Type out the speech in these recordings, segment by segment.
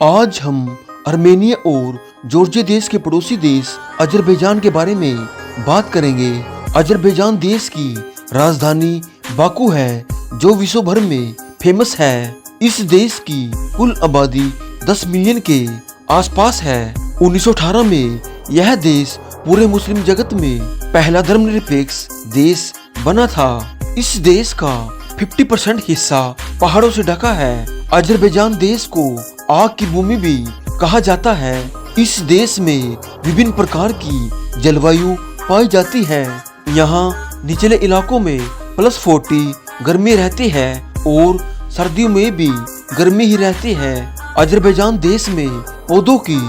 आज हम आर्मेनिया और जॉर्जिया देश के पड़ोसी देश अजरबैजान के बारे में बात करेंगे। अजरबैजान देश की राजधानी बाकू है जो विश्व भर में फेमस है। इस देश की कुल आबादी 10 मिलियन के आसपास है। 1918 में यह देश पूरे मुस्लिम जगत में पहला धर्मनिरपेक्ष देश बना था। इस देश का 50% हिस्सा पहाड़ों से ढका है। अजरबैजान देश को आग की भूमि भी कहा जाता है। इस देश में विभिन्न प्रकार की जलवायु पाई जाती है। यहाँ निचले इलाकों में +40 गर्मी रहती है और सर्दियों में भी गर्मी ही रहती है। अजरबैजान देश में पौधों की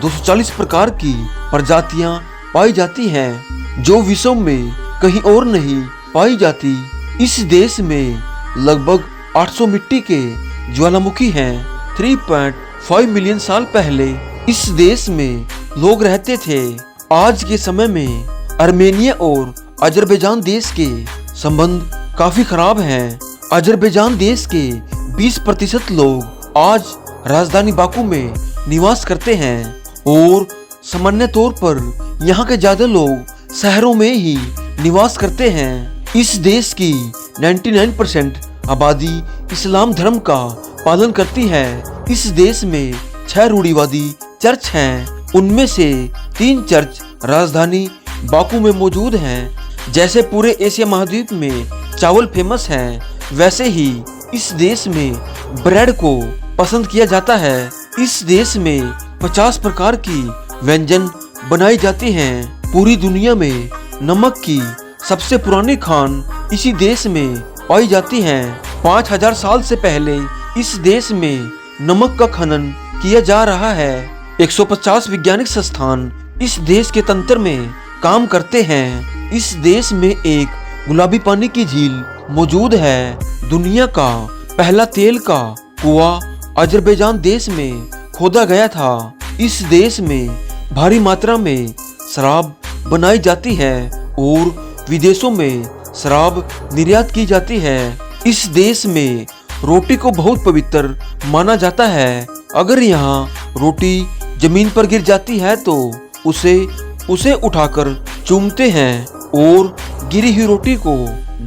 240 प्रकार की प्रजातियां पाई जाती हैं जो विश्व में कहीं और नहीं पाई जाती। इस देश में लगभग 800 मिट्टी के ज्वालामुखी हैं। 3.5 मिलियन साल पहले इस देश में लोग रहते थे। आज के समय में आर्मेनिया और अजरबैजान देश के संबंध काफी खराब हैं। अजरबैजान देश के 20% लोग आज राजधानी बाकू में निवास करते हैं और सामान्य तौर पर यहाँ के ज्यादा लोग शहरों में ही निवास करते हैं। इस देश की 99% आबादी इस्लाम धर्म का पालन करती है। इस देश में 6 रूढ़िवादी चर्च हैं। उनमें से 3 चर्च राजधानी बाकू में मौजूद हैं। जैसे पूरे एशिया महाद्वीप में चावल फेमस है, वैसे ही इस देश में ब्रेड को पसंद किया जाता है। इस देश में 50 प्रकार की व्यंजन बनाई जाती हैं। पूरी दुनिया में नमक की सबसे पुरानी खान इसी देश में पाई जाती है। 5000 साल से पहले इस देश में नमक का खनन किया जा रहा है। 150 वैज्ञानिक संस्थान इस देश के तंत्र में काम करते हैं। इस देश में एक गुलाबी पानी की झील मौजूद है। दुनिया का पहला तेल का कुआं अजरबैजान देश में खोदा गया था। इस देश में भारी मात्रा में शराब बनाई जाती है और विदेशों में शराब निर्यात की जाती है। इस देश में रोटी को बहुत पवित्र माना जाता है। अगर यहाँ रोटी जमीन पर गिर जाती है तो उसे उठाकर चूमते हैं और गिरी हुई रोटी को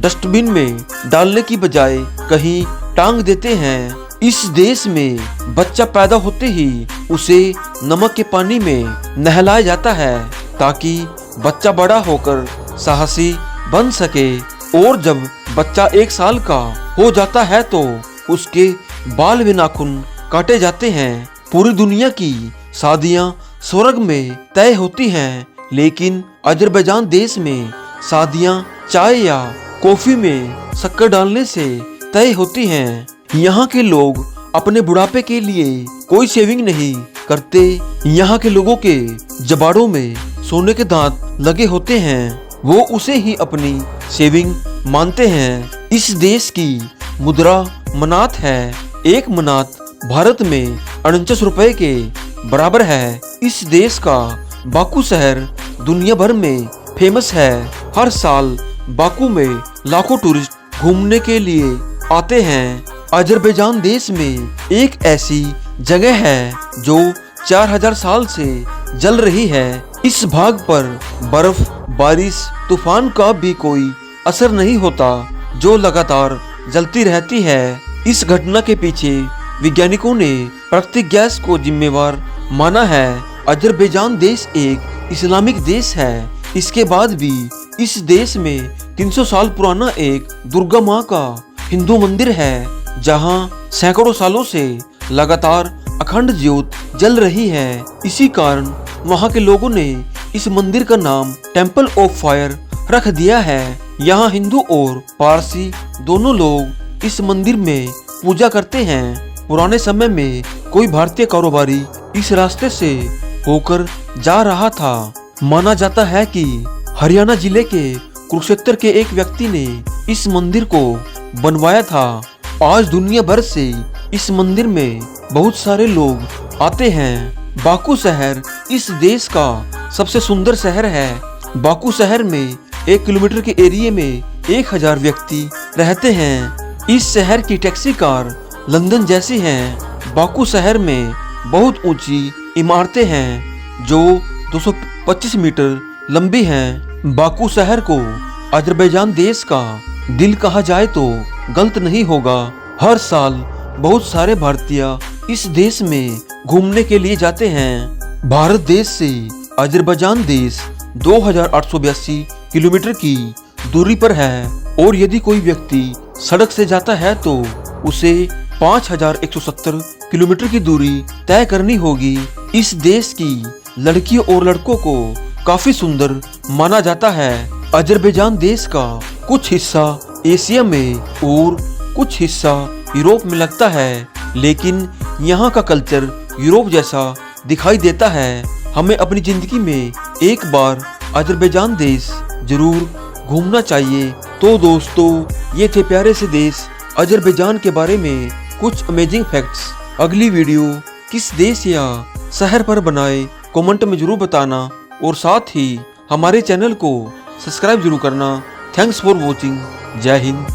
डस्टबिन में डालने की बजाय कहीं टांग देते हैं। इस देश में बच्चा पैदा होते ही उसे नमक के पानी में नहलाया जाता है ताकि बच्चा बड़ा होकर साहसी बन सके। और जब बच्चा 1 साल का हो जाता है तो उसके बाल व नाखून काटे जाते हैं। पूरी दुनिया की शादियां स्वर्ग में तय होती हैं, लेकिन अजरबैजान देश में शादियां चाय या कॉफी में शक्कर डालने से तय होती हैं। यहाँ के लोग अपने बुढ़ापे के लिए कोई सेविंग नहीं करते। यहाँ के लोगों के जबाड़ों में सोने के दांत लगे होते हैं, वो उसे ही अपनी सेविंग मानते हैं। इस देश की मुद्रा मनात है। एक मनात भारत में 49 रुपए के बराबर है। इस देश का बाकू शहर दुनिया भर में फेमस है। हर साल बाकू में लाखों टूरिस्ट घूमने के लिए आते हैं। अजरबैजान देश में एक ऐसी जगह है जो 4000 साल से जल रही है। इस भाग पर बर्फ, बारिश, तूफान का भी कोई असर नहीं होता, जो लगातार जलती रहती है। इस घटना के पीछे वैज्ञानिकों ने प्राकृतिक गैस को जिम्मेवार माना है। अजरबैजान देश एक इस्लामिक देश है। इसके बाद भी इस देश में 300 साल पुराना एक दुर्गा माँ का हिंदू मंदिर है, जहाँ सैकड़ों सालों से लगातार अखंड ज्योत जल रही है। इसी कारण वहाँ के लोगों ने इस मंदिर का नाम टेम्पल ऑफ फायर रख दिया है। यहाँ हिंदू और पारसी दोनों लोग इस मंदिर में पूजा करते हैं। पुराने समय में कोई भारतीय कारोबारी इस रास्ते से होकर जा रहा था। माना जाता है कि हरियाणा जिले के कुरुक्षेत्र के एक व्यक्ति ने इस मंदिर को बनवाया था। आज दुनिया भर से इस मंदिर में बहुत सारे लोग आते हैं। बाकू शहर इस देश का सबसे सुंदर शहर है। बाकू शहर में 1 किलोमीटर के एरिया में 1000 व्यक्ति रहते हैं। इस शहर की टैक्सी कार लंदन जैसी हैं। बाकू शहर में बहुत ऊंची इमारतें हैं जो 225 मीटर लंबी हैं। बाकू शहर को अजरबैजान देश का दिल कहा जाए तो गलत नहीं होगा। हर साल बहुत सारे भारतीय इस देश में घूमने के लिए जाते हैं। भारत देश से अजरबैजान देश 2882 किलोमीटर की दूरी पर है और यदि कोई व्यक्ति सड़क से जाता है तो उसे 5170 किलोमीटर की दूरी तय करनी होगी। इस देश की लड़कियों और लड़कों को काफी सुंदर माना जाता है। अजरबैजान देश का कुछ हिस्सा एशिया में और कुछ हिस्सा यूरोप में लगता है, लेकिन यहाँ का कल्चर यूरोप जैसा दिखाई देता है। हमें अपनी जिंदगी में एक बार अजरबैजान देश जरूर घूमना चाहिए। तो दोस्तों, ये थे प्यारे से देश अजरबैजान के बारे में कुछ अमेजिंग फैक्ट्स। अगली वीडियो किस देश या शहर पर बनाए कमेंट में जरूर बताना और साथ ही हमारे चैनल को सब्सक्राइब जरूर करना। Thanks for watching. जय हिंद।